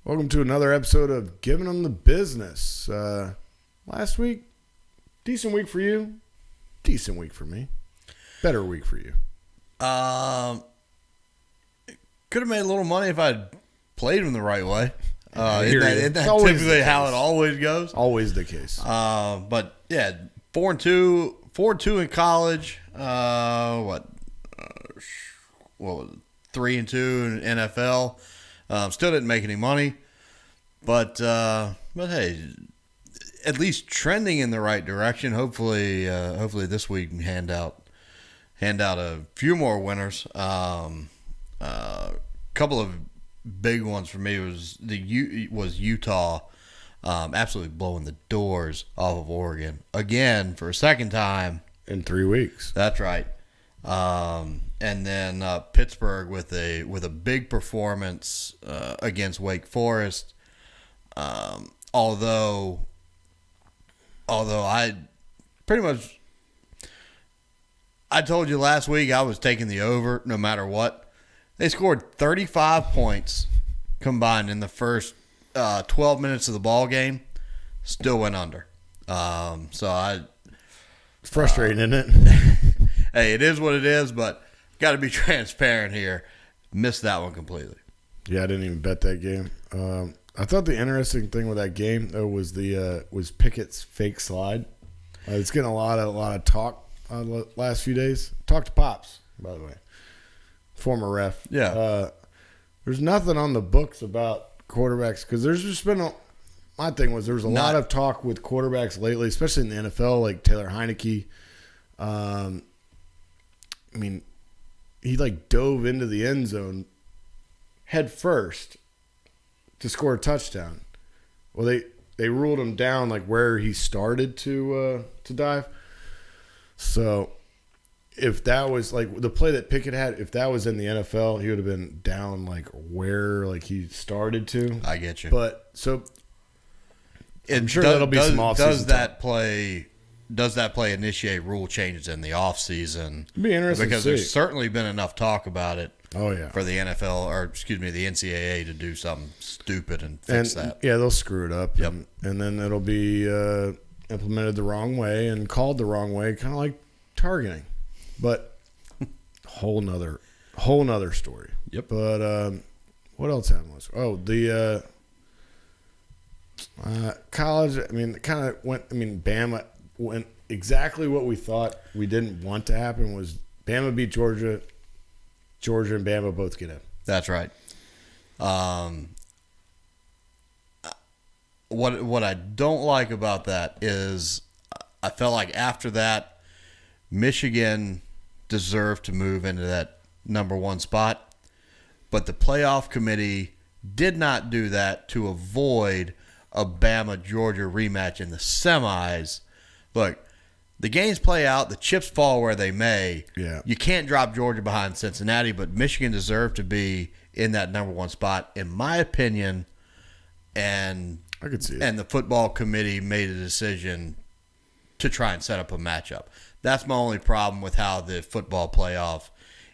Welcome to another episode of Giving Them the Business. Last week, decent week for you, decent week for me, better week for you. Could have made a little money if I'd played them the right way. Isn't that Always typically how it always goes? Always the case. But yeah, 4-2 in college. What was it? 3-2 in NFL. Still didn't make any money, but hey, at least trending in the right direction. Hopefully this week we can hand out a few more winners. Couple of big ones for me was Utah, absolutely blowing the doors off of Oregon again for a second time in 3 weeks. That's right. And then Pittsburgh with a big performance against Wake Forest. Although I told you last week I was taking the over no matter what. They scored 35 points combined in the first 12 minutes of the ball game. Still went under. It's frustrating, isn't it? Hey, it is what it is, but got to be transparent here. Missed that one completely. Yeah, I didn't even bet that game. I thought the interesting thing with that game though was was Pickett's fake slide. It's getting a lot of talk the last few days. Talk to Pops, by the way, former ref. Yeah. There's nothing on the books about quarterbacks because there's just been my thing was there was a lot of talk with quarterbacks lately, especially in the NFL, like Taylor Heineke. He dove into the end zone head first to score a touchdown. Well, they ruled him down where he started to dive. So if that was the play that Pickett had, if that was in the NFL, he would have been down where he started to. I get you. But so I'm sure that'll be some offseason. Does that play initiate rule changes in the offseason? It'd be interesting because there's certainly been enough talk about it. Oh yeah, for the NFL the NCAA to do something stupid and fix that. Yeah, they'll screw it up. Yep. And then it'll be implemented the wrong way and called the wrong way, kind of like targeting. But whole nother story. Yep. But what else happened? The college. Bama went exactly what we thought we didn't want to happen was Bama beat Georgia. Georgia and Bama both get in. That's right. What I don't like about that is I felt like after that, Michigan deserved to move into that number one spot, but the playoff committee did not do that to avoid a Bama-Georgia rematch in the semis. Look, the games play out. The chips fall where they may. Yeah. You can't drop Georgia behind Cincinnati, but Michigan deserved to be in that number one spot, in my opinion. And I could see it. And the football committee made a decision to try and set up a matchup. That's my only problem with how the football playoff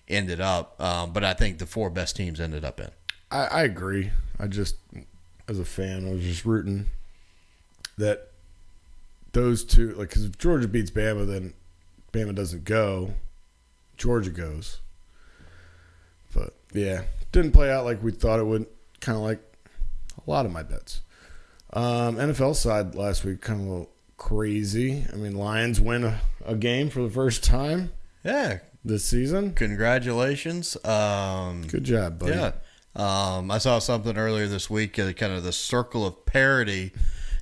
ended up. But I think the four best teams ended up in. I agree. I just, as a fan, I was just rooting that those two, because if Georgia beats Bama, then Bama doesn't go. Georgia goes. But, yeah, didn't play out like we thought it would, kind of like a lot of my bets. NFL side last week, kind of a little crazy. Lions win a game for the first time. Yeah. This season. Congratulations. Good job, buddy. Yeah. I saw something earlier this week, kind of the circle of parity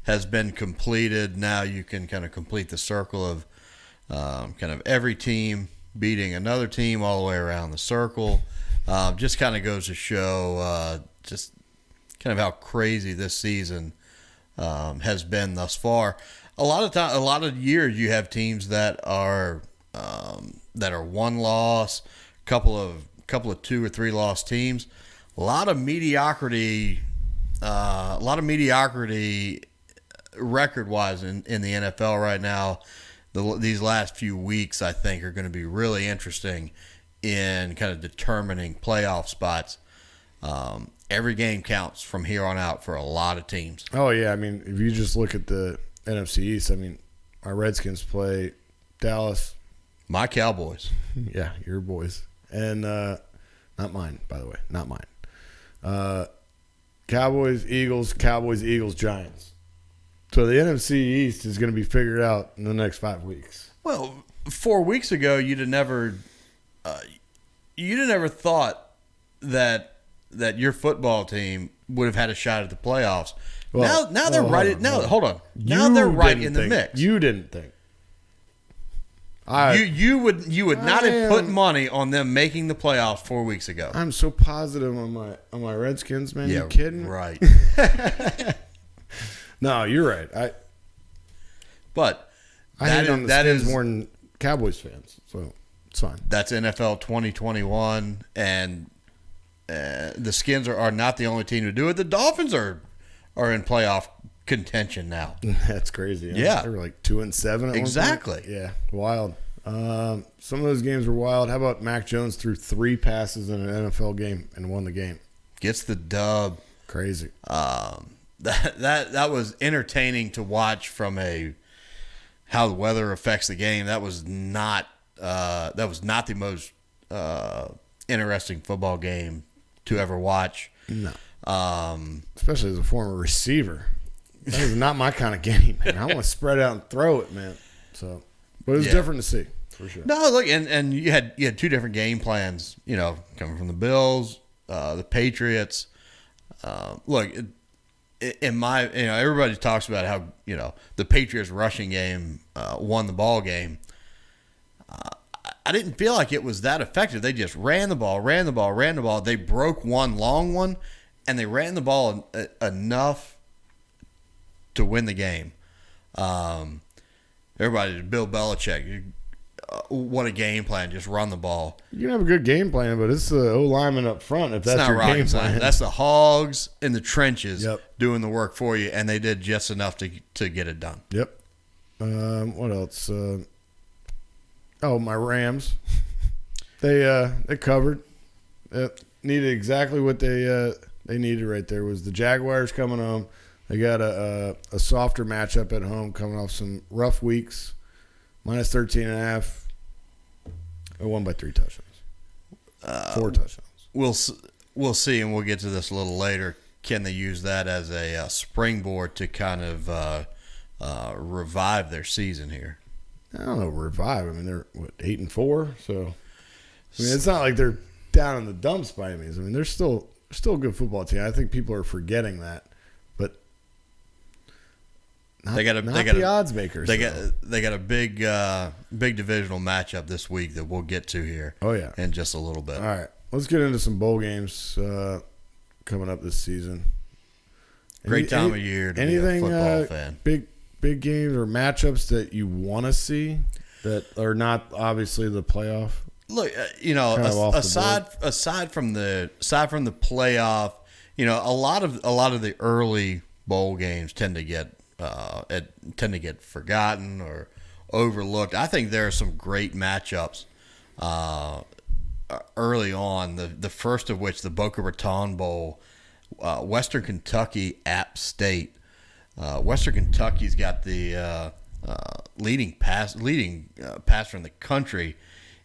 has been completed. Now you can kind of complete the circle of kind of every team beating another team all the way around the circle. Just kind of goes to show just kind of how crazy this season has been thus far. A lot of years you have teams that are one loss, couple of 2 or 3 loss teams. A lot of mediocrity record-wise in the NFL right now. These last few weeks, I think, are going to be really interesting in kind of determining playoff spots. every game counts from here on out for a lot of teams. Oh, yeah. I mean, if you just look at the NFC East, I mean, our Redskins play Dallas. My Cowboys. Yeah, your boys. And not mine, by the way. Not mine. Cowboys, Eagles, Giants. So the NFC East is going to be figured out in the next 5 weeks. Well, 4 weeks ago, you'd have never thought that your football team would have had a shot at the playoffs. Well, now they're right. Hold on. Now they're right in the mix. You didn't think. You would not have put money on them making the playoffs 4 weeks ago. I'm so positive on my Redskins, man. Yeah, you kidding? Right. No, you're right. But I hate on the Skins more than Cowboys fans, so it's fine. That's NFL 2021, and the Skins are not the only team to do it. The Dolphins are in playoff contention now. That's crazy. Yeah. They were like 2-7 at exactly. one point. Yeah, wild. Some of those games were wild. How about Mac Jones threw 3 passes in an NFL game and won the game? Gets the dub. Crazy. That was entertaining to watch from how the weather affects the game. That was not the most interesting football game to ever watch. No. Especially as a former receiver. That is not my kind of game, man. I want to spread out and throw it, man. So, but it was different to see, for sure. No, look, and you had 2 different game plans, coming from the Bills, the Patriots. Look, everybody talks about how, the Patriots rushing game won the ball game. I didn't feel like it was that effective. They just ran the ball. They broke one long one, and they ran the ball enough to win the game. Everybody, Bill Belichick, what a game plan. Just run the ball. You can have a good game plan, but it's the O-lineman up front if that's your game plan. That's the hogs in the trenches doing the work for you, and they did just enough to get it done. Yep. What else? My Rams. They covered. Needed exactly what they needed right there. Was the Jaguars coming home. They got a softer matchup at home, coming off some rough weeks. Minus 13.5. They won by 3 touchdowns. 4 touchdowns. We'll see, and we'll get to this a little later. Can they use that as a springboard to kind of revive their season here? I don't know, revive. I mean, they're 8-4, so I mean, it's not like they're down in the dumps by any means. I mean, they're still a good football team. I think people are forgetting that, but they got the odds makers. They got a big divisional matchup this week that we'll get to here. Oh yeah, in just a little bit. All right, let's get into some bowl games coming up this season. Great time of year to be a football fan. Big games or matchups that you want to see that are not obviously the playoff. Look, aside from the playoff, a lot of the early bowl games tend to get forgotten or overlooked. I think there are some great matchups early on. The first of which, the Boca Raton Bowl, Western Kentucky, App State. Western Kentucky's got the leading passer in the country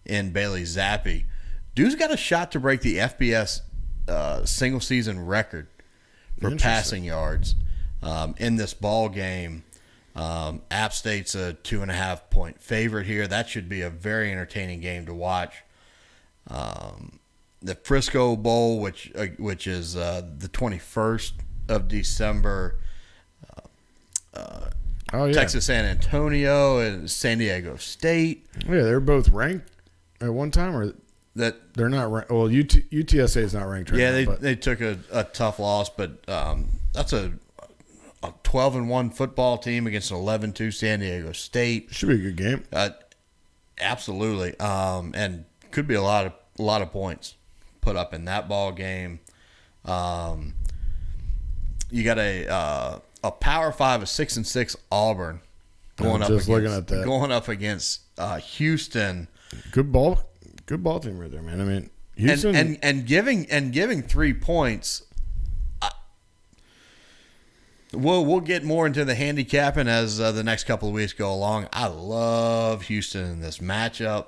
in Bailey Zappi. Dude's got a shot to break the FBS single season record for passing yards in this ball game. App State's a 2.5-point favorite here. That should be a very entertaining game to watch. The Frisco Bowl, which is the 21st of December. Texas San Antonio and San Diego State. Yeah, they're both ranked at one time, or that they're not ranked. Well, UTSA is not ranked right now. Yeah, they took a tough loss, but that's a 12-1 football team against an 11-2 San Diego State. Should be a good game. Absolutely, and could be a lot of points put up in that ball game. You got a Power 5, a 6-6 Auburn going up against Houston. Good ball team right there, man. I mean, Houston and giving 3 points We'll get more into the handicapping as the next couple of weeks go along. I love Houston in this matchup.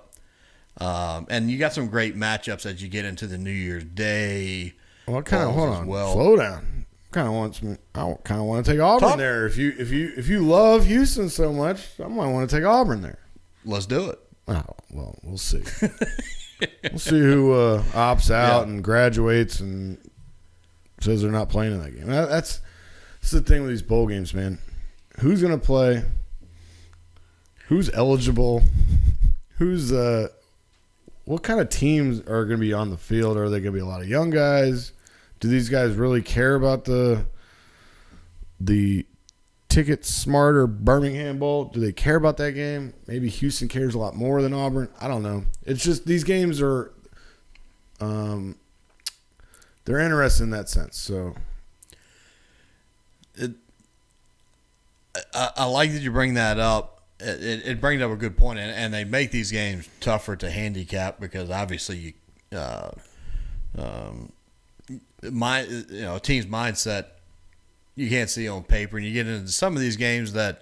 And you got some great matchups as you get into the New Year's Day. Well, hold on, slow down. I kind of want to take Auburn there. If you love Houston so much, I might want to take Auburn there. Let's do it. Oh, well, we'll see. We'll see who opts out and graduates and says they're not playing in that game. That's the thing with these bowl games, man. Who's going to play? Who's eligible? Who's what kind of teams are going to be on the field? Are they going to be a lot of young guys? Do these guys really care about the Ticket Smarter Birmingham Bowl? Do they care about that game? Maybe Houston cares a lot more than Auburn. I don't know. It's just these games are they're interesting in that sense. So I like that you bring that up. It brings up a good point, and they make these games tougher to handicap because obviously a team's mindset you can't see on paper, and you get into some of these games that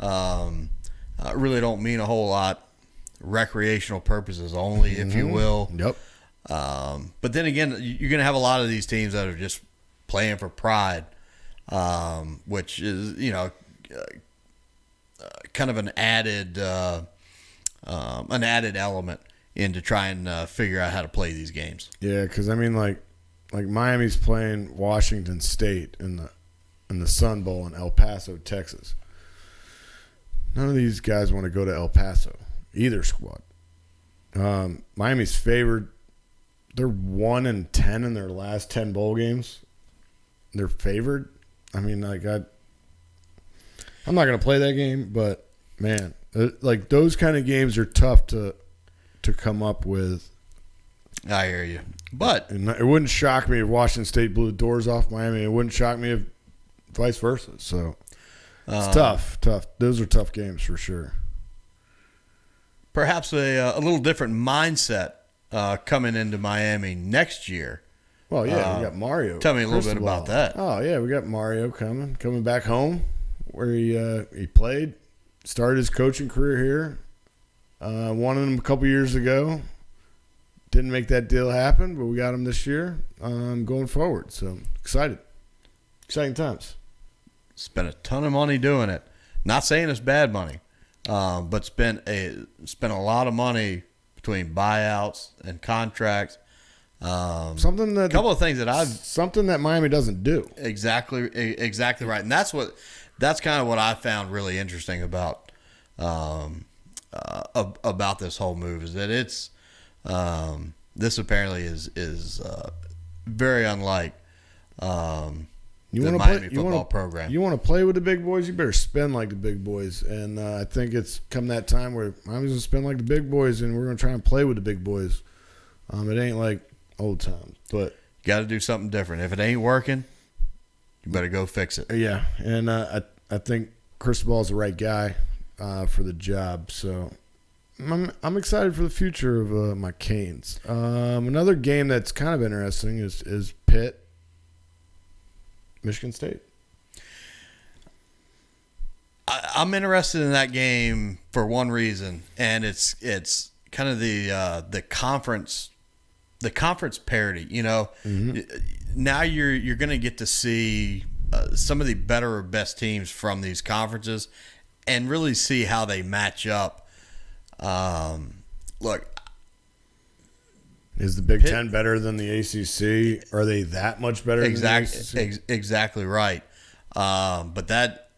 really don't mean a whole lot, recreational purposes only, if you will. Yep. But then again, you're going to have a lot of these teams that are just playing for pride, which is kind of an added element into trying to figure out how to play these games. Yeah, because I mean, like Miami's playing Washington State in the Sun Bowl in El Paso, Texas. None of these guys want to go to El Paso, either squad. Miami's favored. They're 1-10 in their last 10 bowl games. They're favored. I mean, like I'm not going to play that game, but man, like those kind of games are tough to come up with. I hear you, but it wouldn't shock me if Washington State blew the doors off Miami. It wouldn't shock me if vice versa. So it's tough. Those are tough games for sure. Perhaps a little different mindset coming into Miami next year. Well, yeah, we got Mario. Tell me a little bit about that. Oh yeah, we got Mario coming back home, where he played, started his coaching career here. Wanted him a couple years ago. Didn't make that deal happen, but we got him this year going forward. So excited. Exciting times. Spent a ton of money doing it. Not saying it's bad money, but spent a lot of money between buyouts and contracts. Something that Miami doesn't do. Exactly right, and that's kind of what I found really interesting about this whole move is that it's this apparently is very unlike the Miami football program. You want to play with the big boys, you better spend like the big boys, and I think it's come that time where Miami's gonna spend like the big boys, and we're gonna try and play with the big boys. It ain't like old times, but you got to do something different. If it ain't working, you better go fix it. Yeah, and I think Cristobal's the right guy for the job. So I'm excited for the future of my Canes. Another game that's kind of interesting is Pitt, Michigan State. I'm interested in that game for one reason, and it's kind of the conference. The conference parity, now you're going to get to see some of the better or best teams from these conferences and really see how they match up. Look, is the Big Ten better than the ACC? Are they that much better than the ACC? Exactly right. But that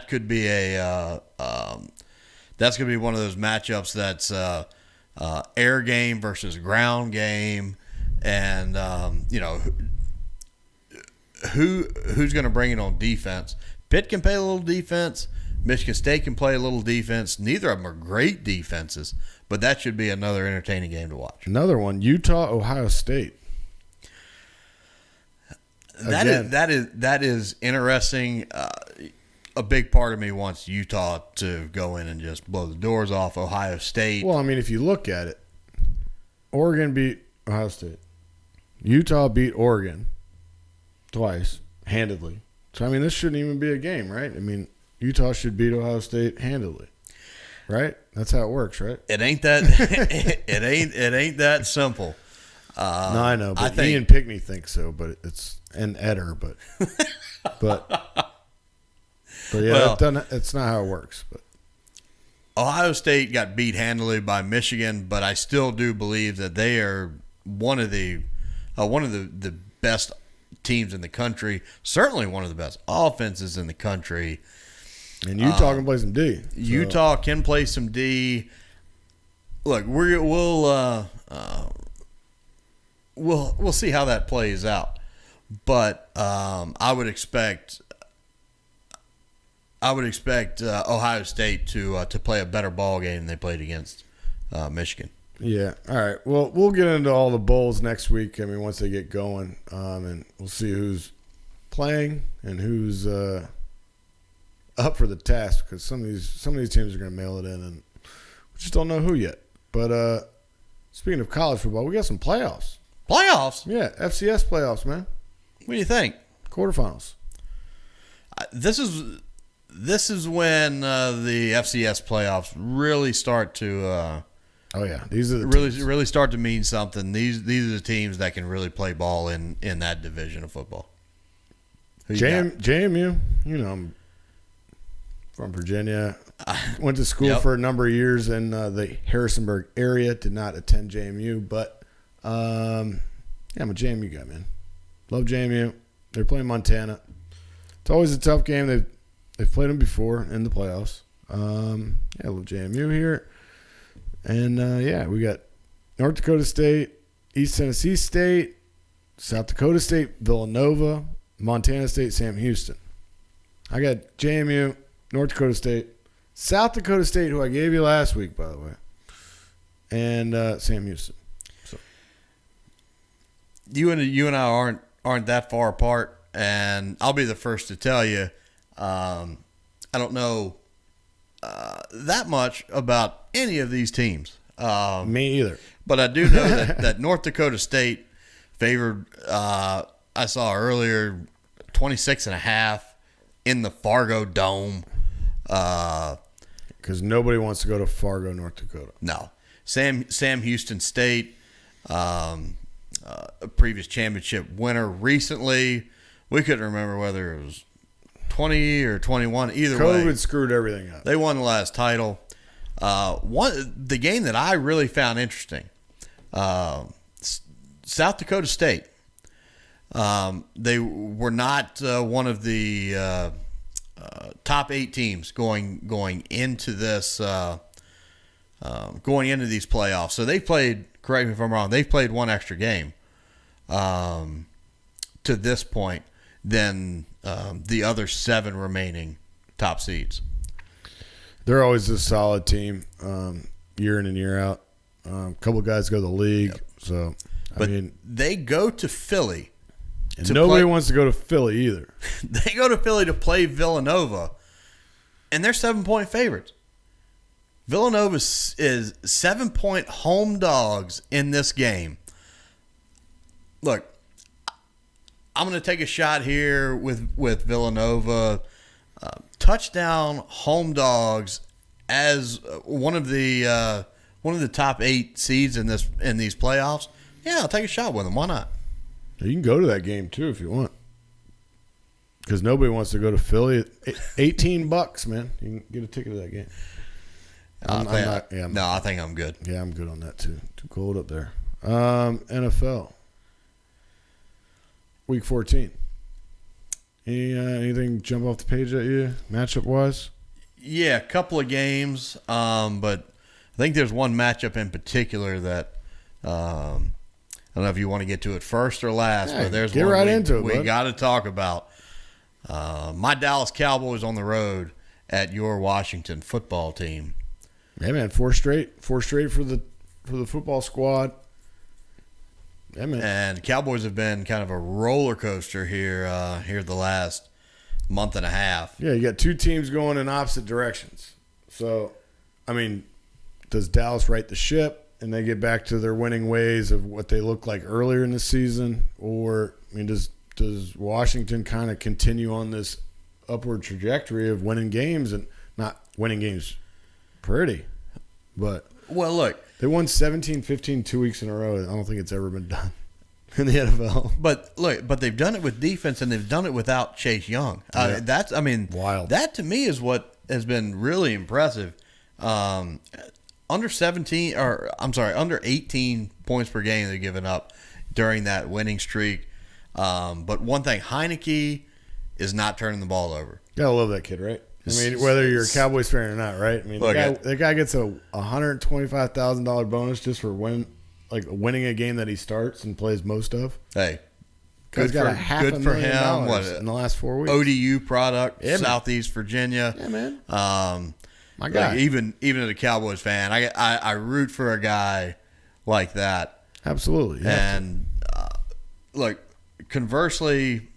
could be that's going to be one of those matchups that's air game versus ground game, and who's going to bring it on defense. Pitt can play a little defense. Michigan State can play a little defense. Neither of them are great defenses, but that should be another entertaining game to watch. Another one, Utah, Ohio State. That is interesting. A big part of me wants Utah to go in and just blow the doors off Ohio State. Well, I mean, if you look at it, Oregon beat Ohio State. Utah beat Oregon twice, handedly. So, I mean, this shouldn't even be a game, right? I mean, Utah should beat Ohio State handily, right? That's how it works, right? It ain't that. it ain't that simple. No, I know, but I think, Ian Pickney thinks so, but it's an Eder, but yeah, it's not how it works. But Ohio State got beat handily by Michigan, but I still do believe that they are one of the best teams in the country. Certainly one of the best offenses in the country. And Utah can play some D. So. Utah can play some D. Look, we'll see how that plays out, but I would expect Ohio State to play a better ball game than they played against Michigan. Yeah. All right. Well, we'll get into all the bowls next week. I mean, once they get going, and we'll see who's playing and who's up for the task, because some of these teams are going to mail it in, and we just don't know who yet. But speaking of college football, we got some playoffs. Playoffs? Yeah, FCS playoffs, man. What do you think? Quarterfinals. This is when the FCS playoffs really start to. Oh yeah, these are the really start to mean something. These are the teams that can really play ball in that division of football. JMU, you know, I'm from Virginia. Went to school for a number of years in the Harrisonburg area. Did not attend JMU, but I'm a JMU guy, man. Love JMU. They're playing Montana. It's always a tough game. They've played them before in the playoffs. I love JMU here. And, we got North Dakota State, East Tennessee State, South Dakota State, Villanova, Montana State, Sam Houston. I got JMU, North Dakota State, South Dakota State, who I gave you last week, by the way, and Sam Houston. So you and I aren't that far apart, and I'll be the first to tell you, I don't know that much about any of these teams. Me either. But I do know that North Dakota State favored, I saw earlier, 26.5 in the Fargo Dome. Because nobody wants to go to Fargo, North Dakota. No. Sam Houston State, a previous championship winner recently. We couldn't remember whether it was 20 or 21. Either way, COVID screwed everything up. They won the last title. The game that I really found interesting, South Dakota State. They were not one of the top 8 teams going into this going into these playoffs. So they played. Correct me if I'm wrong. They've played one extra game to this point than the other 7 remaining top seeds. They're always a solid team, year in and year out. A couple of guys go to the league, so but they go to Philly. And nobody wants to go to Philly either. They go to Philly to play Villanova, and they're 7-point favorites. Villanova is 7-point home dogs in this game. Look, I'm going to take a shot here with Villanova. Touchdown home dogs as one of the top 8 seeds in these playoffs. Yeah, I'll take a shot with them. Why not? You can go to that game too if you want, because nobody wants to go to Philly. $18, man. You can get a ticket to that game. I think I'm good. Yeah, I'm good on that too. Too cold up there. NFL Week 14. Anything jump off the page at you, matchup wise? Yeah, a couple of games, but I think there's one matchup in particular that I don't know if you want to get to it first or last, but there's one right into it. We got to talk about. My Dallas Cowboys on the road at your Washington football team. Yeah, man, 4 straight for the football squad. Yeah, man. And Cowboys have been kind of a roller coaster here the last month and a half. Yeah, you got 2 teams going in opposite directions. So, I mean, does Dallas right the ship and they get back to their winning ways of what they looked like earlier in the season? Or, I mean, does does Washington kind of continue on this upward trajectory of winning games and not winning games pretty, but well, look, they won 17-15 2 weeks in a row. I don't think it's ever been done in the NFL. But look, they've done it with defense and they've done it without Chase Young. Yeah. Wild. That to me is what has been really impressive. Under 18 points per game they've given up during that winning streak. But one thing, Heineke is not turning the ball over. Gotta love that kid, right? I mean, whether you're a Cowboys fan or not, right? I mean, the guy gets a $125,000 bonus just for winning a game that he starts and plays most of. Hey, good for him. What in the last 4 weeks? ODU product, yeah, Southeast Virginia. Yeah, man. My guy. Even as a Cowboys fan, I root for a guy like that. Absolutely. And conversely,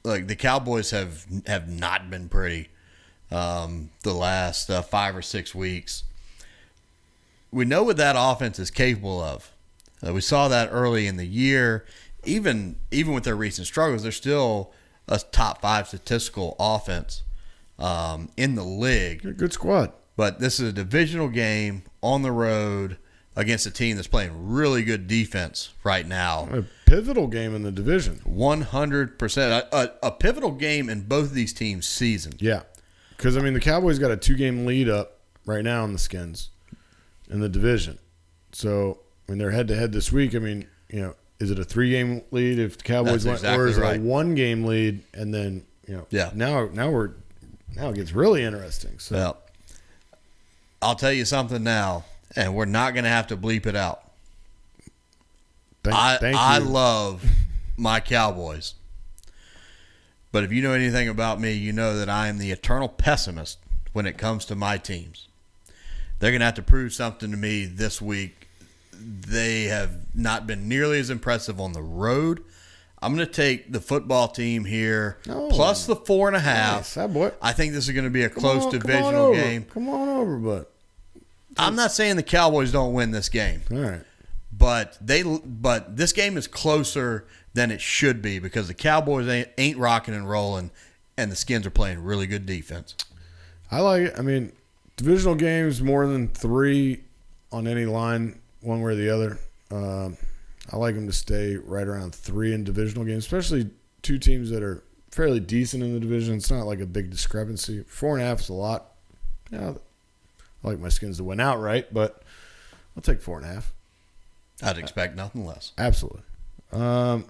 the Cowboys have not been pretty the last 5 or 6 weeks. We know what that offense is capable of. We saw that early in the year. Even with their recent struggles, they're still a top 5 statistical offense in the league. You're a good squad. But this is a divisional game on the road against a team that's playing really good defense right now. A pivotal game in the division. 100%. A pivotal game in both of these teams' season. Yeah. Because, I mean, the Cowboys got a 2-game lead up right now on the Skins in the division. So, I mean, they're head-to-head this week. I mean, is it a 3-game lead if the Cowboys win? Or is it a 1-game lead? And then, yeah. Now it gets really interesting. So. Well, I'll tell you something now, and we're not going to have to bleep it out. Thank you. I love my Cowboys. But if you know anything about me, you know that I am the eternal pessimist when it comes to my teams. They're going to have to prove something to me this week. They have not been nearly as impressive on the road. I'm going to take the football team here, plus the 4.5. Nice. That boy. I think this is going to be a close divisional game. Come on over, bud. I'm not saying the Cowboys don't win this game. All right. But this game is closer than it should be because the Cowboys ain't rocking and rolling, and the Skins are playing really good defense. I like it. I mean, divisional games more than 3 on any line, one way or the other. I like them to stay right around 3 in divisional games, especially 2 teams that are fairly decent in the division. It's not like a big discrepancy. 4.5 is a lot. Yeah, I like my Skins to win outright, but I'll take 4.5. I'd expect nothing less. Absolutely. Some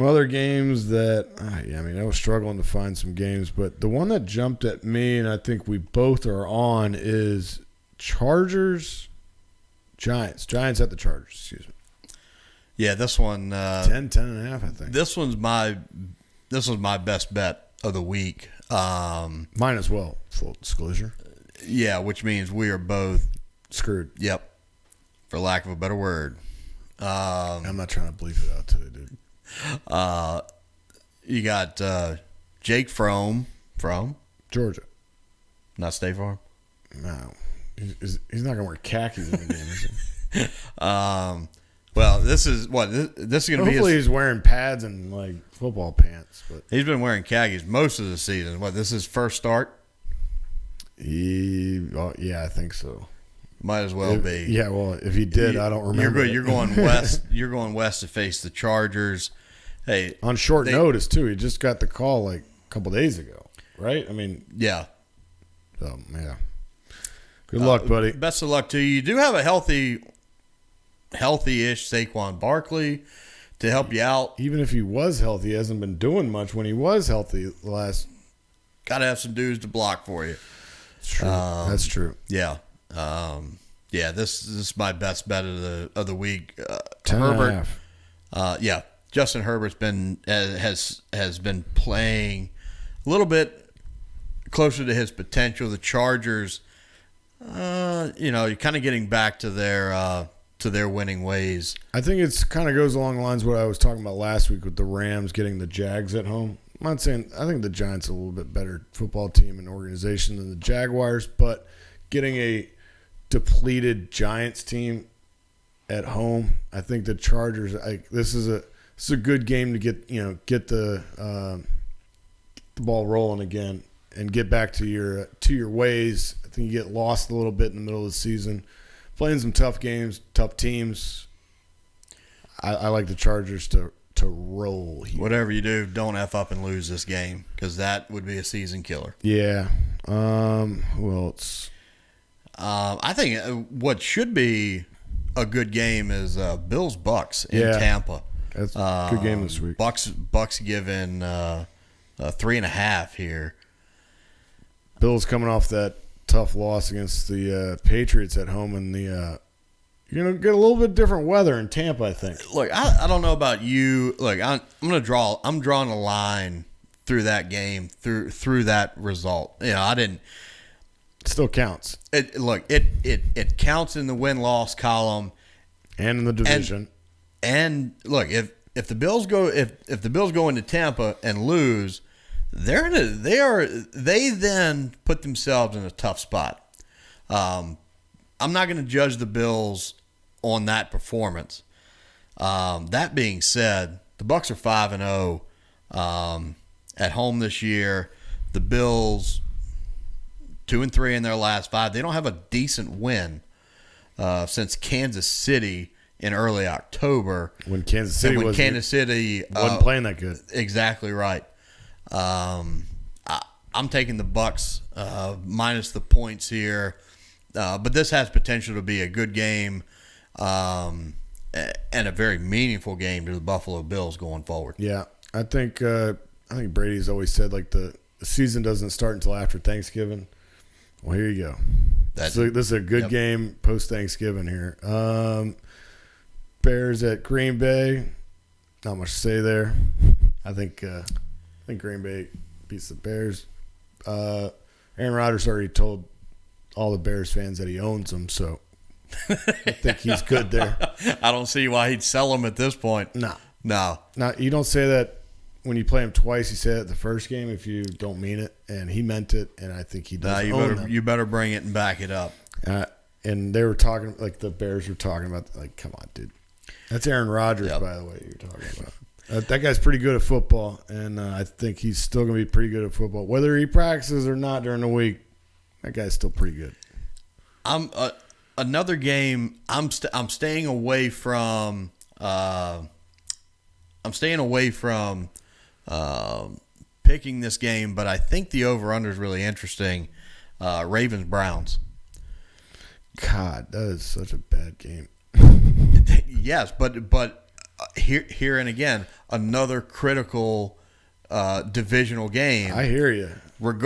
other games that, I was struggling to find some games, but the one that jumped at me, and I think we both are on, is Chargers, Giants. Giants at the Chargers, excuse me. Yeah, this one 10.5, I think. This was my best bet of the week. Mine as well, full disclosure. Yeah, which means we are both screwed. Yep. For lack of a better word. I'm not trying to bleep it out today, dude. You got Jake Fromm from Georgia. Not State Farm? No. He's not going to wear khakis in the game, is he? Well, this is what this is going to be. Hopefully, he's wearing pads and like football pants. But he's been wearing khakis most of the season. What? This is his first start? Yeah, I think so. Might as well be. Yeah, well, if he did, I don't remember. You're going west. You're going west to face the Chargers. Hey, on short notice too. He just got the call like a couple days ago, right? I mean, yeah. So yeah. Good luck, buddy. Best of luck to you. You do have a healthy-ish Saquon Barkley to help you out. Even if he was healthy, he hasn't been doing much when he was healthy the last. Got to have some dudes to block for you. It's true. That's true. Yeah. This is my best bet of the week. 10.5. Yeah, Justin Herbert's been has been playing a little bit closer to his potential. The Chargers, you're kind of getting back to their winning ways. I think it's kind of goes along the lines of what I was talking about last week with the Rams getting the Jags at home. I'm not saying I think the Giants are a little bit better football team and organization than the Jaguars, but getting a depleted Giants team at home, I think the Chargers. This is this is a good game to get the ball rolling again and get back to your ways. I think you get lost a little bit in the middle of the season, playing some tough games, tough teams. I like the Chargers to roll here. Whatever you do, don't F up and lose this game, because that would be a season killer. Yeah. Who else? I think what should be a good game is Bills-Bucks in Tampa. That's a good game this week. Bucks given 3.5 here. Bills coming off that tough loss against the Patriots at home, and you're gonna get a little bit different weather in Tampa, I think. Look, I don't know about you. Look, I'm drawing a line through that game, through that result. I didn't. It still counts. It counts in the win-loss column and in the division. And look, if the Bills go into Tampa and lose, they then put themselves in a tough spot. I'm not going to judge the Bills on that performance. That being said, the Bucs are 5-0 at home this year. The Bills 2-3 in their last 5. They don't have a decent win since Kansas City in early October. When Kansas City wasn't playing that good. Exactly right. I'm taking the Bucs minus the points here, but this has potential to be a good game and a very meaningful game to the Buffalo Bills going forward. Yeah, I think Brady's always said the season doesn't start until after Thanksgiving. Well, here you go. This is a good game post Thanksgiving here. Bears at Green Bay. Not much to say there. I think Green Bay beats the Bears. Aaron Rodgers already told all the Bears fans that he owns them, so I think he's good there. I don't see why he'd sell them at this point. No. You don't say that when you play him twice. You say it the first game if you don't mean it, and he meant it, and I think he does. You better bring it and back it up. And they were talking, the Bears were talking about, come on, dude. That's Aaron Rodgers, by the way, you're talking about. That guy's pretty good at football, and I think he's still going to be pretty good at football. Whether he practices or not during the week, that guy's still pretty good. Another game I'm staying away from. I'm staying away from picking this game, but I think the over/under is really interesting. Ravens-Browns. God, that is such a bad game. Yes, but here and again, another critical divisional game. I hear you. Look,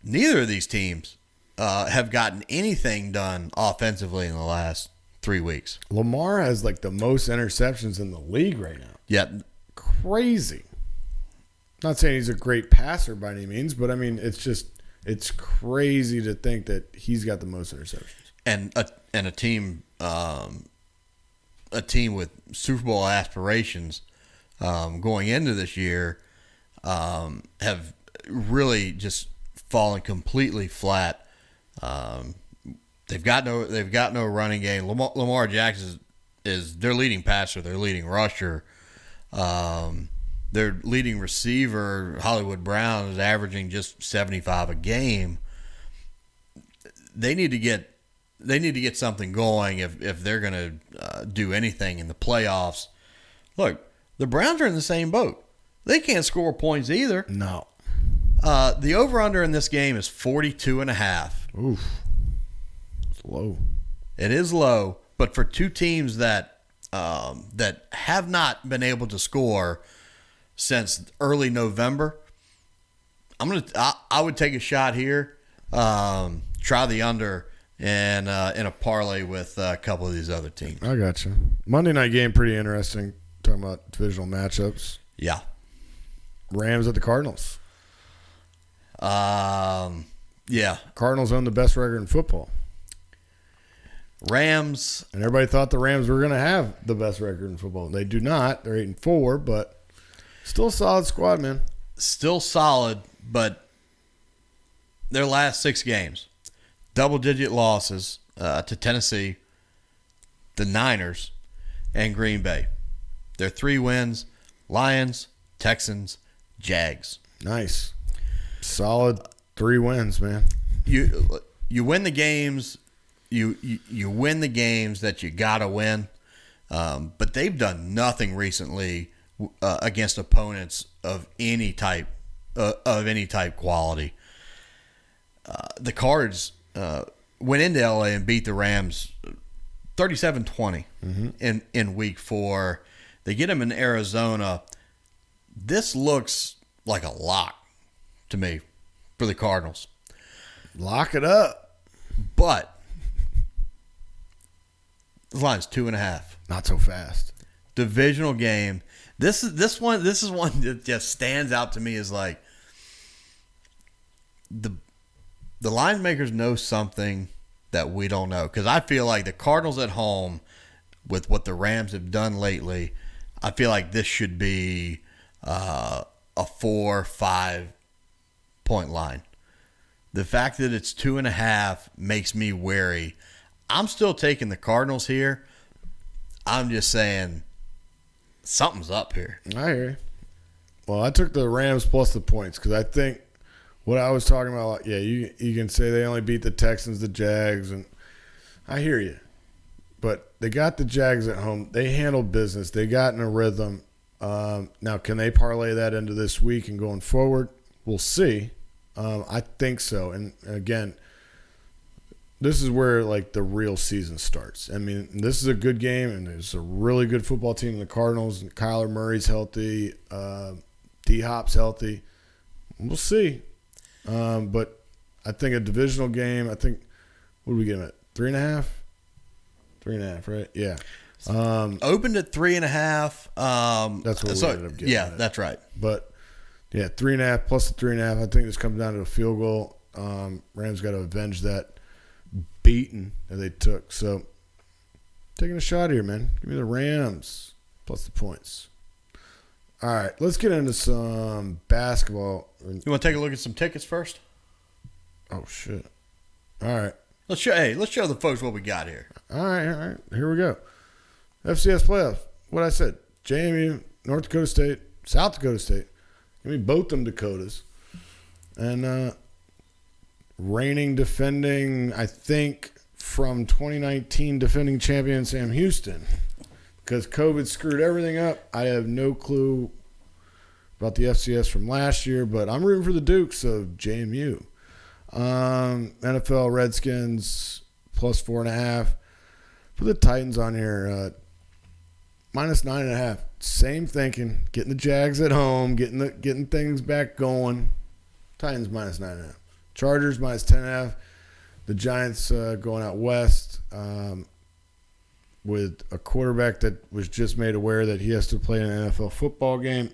neither of these teams have gotten anything done offensively in the last 3 weeks. Lamar has the most interceptions in the league right now. Yeah, crazy. Not saying he's a great passer by any means, but it's crazy to think that he's got the most interceptions. And a team with Super Bowl aspirations going into this year have really just fallen completely flat. They've got no running game. Lamar Jackson is their leading passer, their leading rusher. Their leading receiver, Hollywood Brown, is averaging just 75 a game. They need to get something going if they're going to do anything in the playoffs. Look, the Browns are in the same boat. They can't score points either. No. The over/under in this game is 42.5. Oof. It's low. It is low, but for two teams that have not been able to score since early November, I would take a shot here. Try the under and in a parlay with a couple of these other teams. I got you. Monday night game, pretty interesting. Talking about divisional matchups. Yeah. Rams at the Cardinals. Yeah. Cardinals own the best record in football. Rams. And everybody thought the Rams were going to have the best record in football. They do not. They're 8-4, but still a solid squad, man. Still solid, but their last 6 games, double-digit losses to Tennessee, the Niners, and Green Bay. Their 3 wins: Lions, Texans, Jags. Nice. Solid 3 wins, man. You win the games. You win the games that you gotta win. But they've done nothing recently against opponents of any type quality. The Cards went into LA and beat the Rams 37-20 in week 4. They get them in Arizona. This looks like a lock to me for the Cardinals. Lock it up. But the line's 2.5. Not so fast. Divisional game. This is one that just stands out to me as like the line makers know something that we don't know, because I feel like the Cardinals at home, with what the Rams have done lately, I feel like this should be a 4-5 point line. The fact that it's 2.5 makes me wary. I'm still taking the Cardinals here. I'm just saying something's up here. I hear you. Well, I took the Rams plus the points because I think what I was talking about, yeah, you can say they only beat the Texans, the Jags, and I hear you. But they got the Jags at home. They handled business. They got in a rhythm. Now, can they parlay that into this week and going forward? We'll see. I think so. And, again, this is where, like, the real season starts. I mean, this is a good game, and there's a really good football team in the Cardinals. And Kyler Murray's healthy. D-Hop's healthy. We'll see. But I think a divisional game, what did we get him at? 3.5? 3.5, right? Yeah. Opened at 3.5. That's what we ended up getting. Yeah, that's right. But, yeah, 3.5 plus the 3.5. I think this comes down to a field goal. Rams got to avenge that beating that they took. So, taking a shot here, man. Give me the Rams plus the points. All right, let's get into some basketball. You want to take a look at some tickets first? Oh, shit. All right. Let's show the folks what we got here. All right. Here we go. FCS Playoffs. What I said. JMU, North Dakota State, South Dakota State. Give me both them Dakotas. And reigning, defending, I think, from 2019 defending champion Sam Houston. Because COVID screwed everything up. I have no clue about the FCS from last year, but I'm rooting for the Dukes of JMU. NFL Redskins plus 4.5. Put the Titans on here. Minus 9.5. Same thinking. Getting the Jags at home. Getting things back going. Titans minus 9.5. Chargers minus 10.5. The Giants going out west with a quarterback that was just made aware that he has to play in an NFL football game.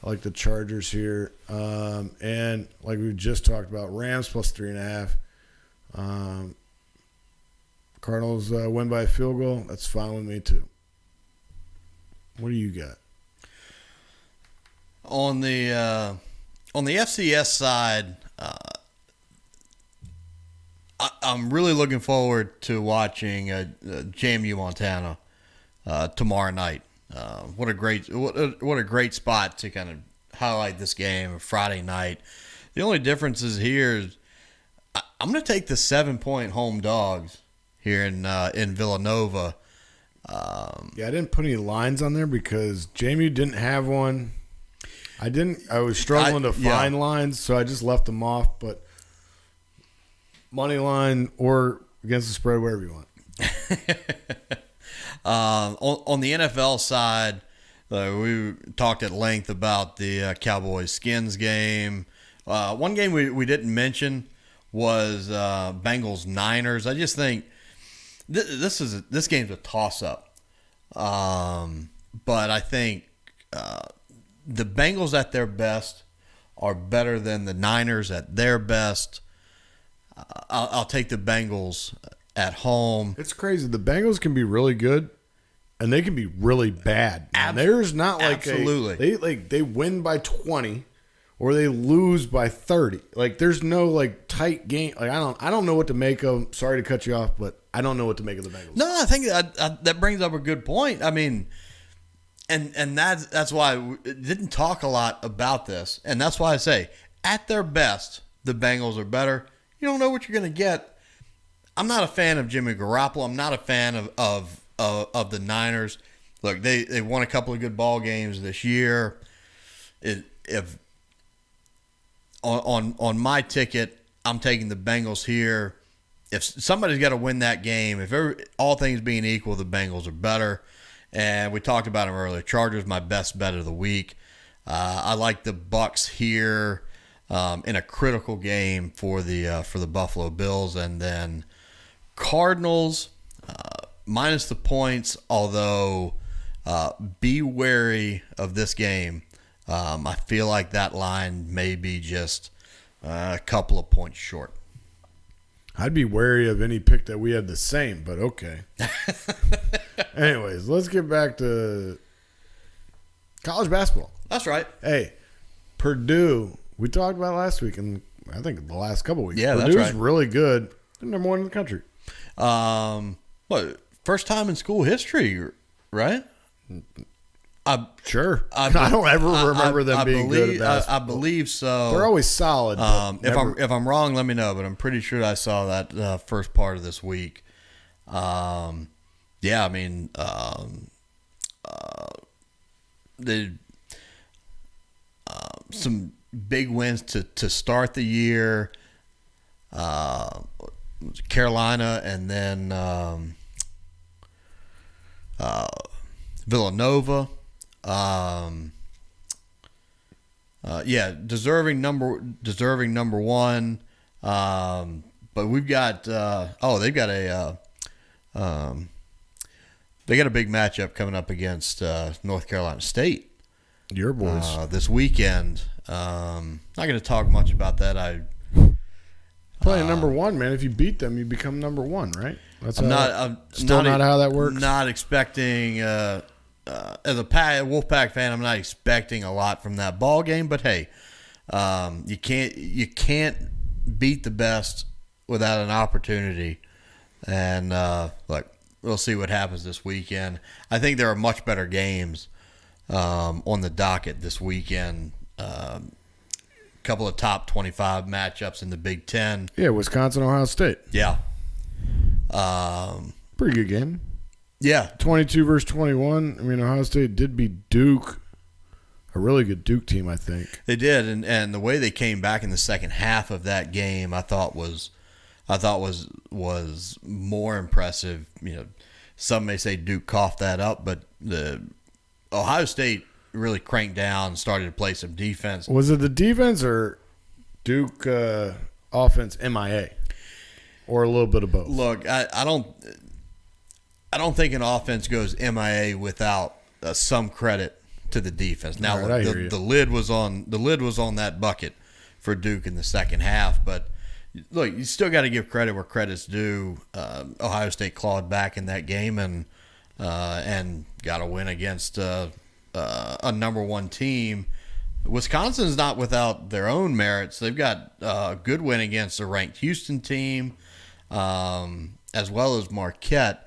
I like the Chargers here. And like we just talked about, Rams plus 3.5. Cardinals win by a field goal. That's fine with me too. What do you got? On the FCS side, I'm really looking forward to watching JMU Montana tomorrow night. What a great spot to kind of highlight this game Friday night. The only difference is here is I'm going to take the 7-point home dogs here in Villanova. Yeah, I didn't put any lines on there because JMU didn't have one. I was struggling to find lines, so I just left them off. But money line or against the spread, whatever you want. On the NFL side, we talked at length about the Cowboys Skins game. One game we didn't mention was Bengals Niners. I just think this game's a toss up, but I think the Bengals at their best are better than the Niners at their best. I'll take the Bengals at home. It's crazy. The Bengals can be really good, and they can be really bad. There's not like they win by 20, or they lose by 30. Like there's no like tight game. Like I don't know what to make of. Sorry to cut you off, but I don't know what to make of the Bengals. No, I think that brings up a good point. I mean, And that's why we didn't talk a lot about this. And that's why I say, at their best, the Bengals are better. You don't know what you're going to get. I'm not a fan of Jimmy Garoppolo. I'm not a fan of the Niners. Look, they won a couple of good ball games this year. If on my ticket, I'm taking the Bengals here. If somebody's got to win that game, all things being equal, the Bengals are better. And we talked about them earlier. Chargers, my best bet of the week. I like the Bucs here in a critical game for the Buffalo Bills, and then Cardinals minus the points. Although be wary of this game. I feel like that line may be just a couple of points short. I'd be wary of any pick that we had the same, but okay. Anyways, let's get back to college basketball. That's right. Hey, Purdue, we talked about last week, and I think the last couple of weeks. Yeah, Purdue's that's right. really good. They're number one in the country. First time in school history, right? Sure. I don't ever remember them being good at basketball. I believe so. They're always solid. If I'm wrong, let me know. But I'm pretty sure I saw that first part of this week. Yeah, I mean, they some big wins to start the year. Carolina, and then Villanova. Deserving number one. But we've got they got a big matchup coming up against North Carolina State. Your boys this weekend. Not going to talk much about that. Playing number one, man. If you beat them, you become number one, right? That's not how that works. Not expecting. As a Wolfpack fan, I'm not expecting a lot from that ball game. But hey, you can't beat the best without an opportunity. And look, we'll see what happens this weekend. I think there are much better games on the docket this weekend. Couple of top 25 matchups in the Big Ten. Yeah, Wisconsin, Ohio State. Yeah. Pretty good game. Yeah. 22 versus 21. I mean, Ohio State did beat Duke. A really good Duke team, I think. They did, and the way they came back in the second half of that game, I thought was more impressive. You know, some may say Duke coughed that up, but the Ohio State really cranked down and started to play some defense. Was it the defense or Duke offense MIA? Or a little bit of both? Look, I don't think an offense goes MIA without some credit to the defense. Now, right, the lid was on that bucket for Duke in the second half, but look, you still got to give credit where credit's due. Ohio State clawed back in that game and got a win against a number one team. Wisconsin's not without their own merits. They've got a good win against a ranked Houston team, as well as Marquette.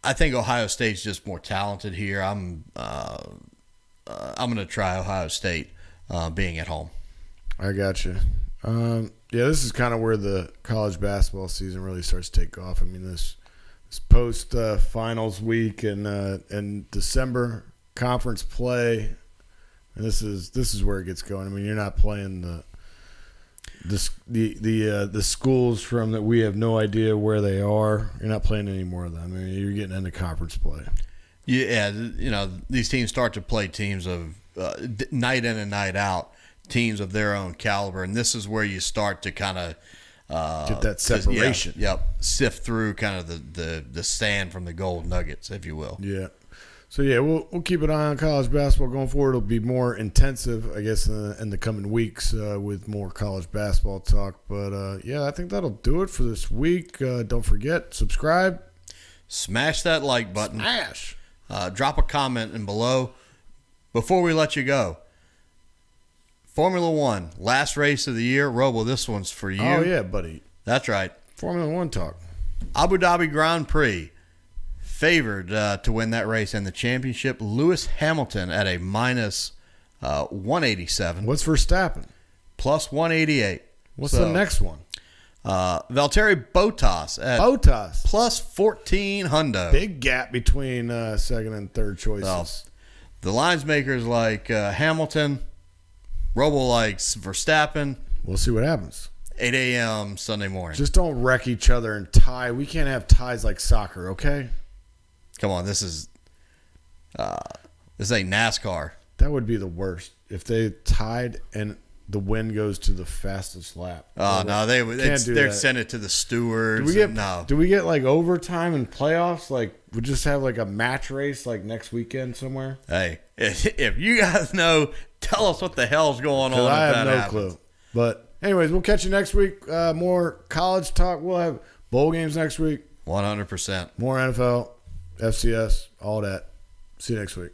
I think Ohio State's just more talented here. I'm going to try Ohio State being at home. I got you. This is kind of where the college basketball season really starts to take off. I mean, this post finals week and December conference play, and this is where it gets going. I mean, you're not playing the schools from that we have no idea where they are. You're not playing any more of them. I mean, you're getting into conference play. Yeah, you know, these teams start to play teams of night in and night out, teams of their own caliber, and this is where you start to kind of get that separation. Sift through kind of the sand from the gold nuggets, if you will. Yeah. So, we'll keep an eye on college basketball going forward. It'll be more intensive, I guess, in the coming weeks with more college basketball talk. But, I think that'll do it for this week. Don't forget, subscribe. Smash that like button. Smash. Drop a comment in below. Before we let you go, Formula One, last race of the year. Robo, this one's for you. Oh, yeah, buddy. That's right. Formula One talk. Abu Dhabi Grand Prix. favored to win that race and the championship, Lewis Hamilton at a minus 187. What's Verstappen? Plus 188. What's the next one? Valtteri Bottas at plus 1400. Big gap between second and third choices. Well, the lines makers like Hamilton. Robo likes Verstappen. We'll see what happens. 8 a.m. Sunday morning. Just don't wreck each other and tie. We can't have ties like soccer, okay? Come on, this is NASCAR. That would be the worst if they tied and the win goes to the fastest lap. Oh no, they'd send it to the stewards. Do we get like overtime and playoffs? Like we just have like a match race like next weekend somewhere. Hey, if you guys know, tell us what the hell's going on. I have no clue. But anyways, we'll catch you next week. More college talk. We'll have bowl games next week. 100%. More NFL, FCS, all that. See you next week.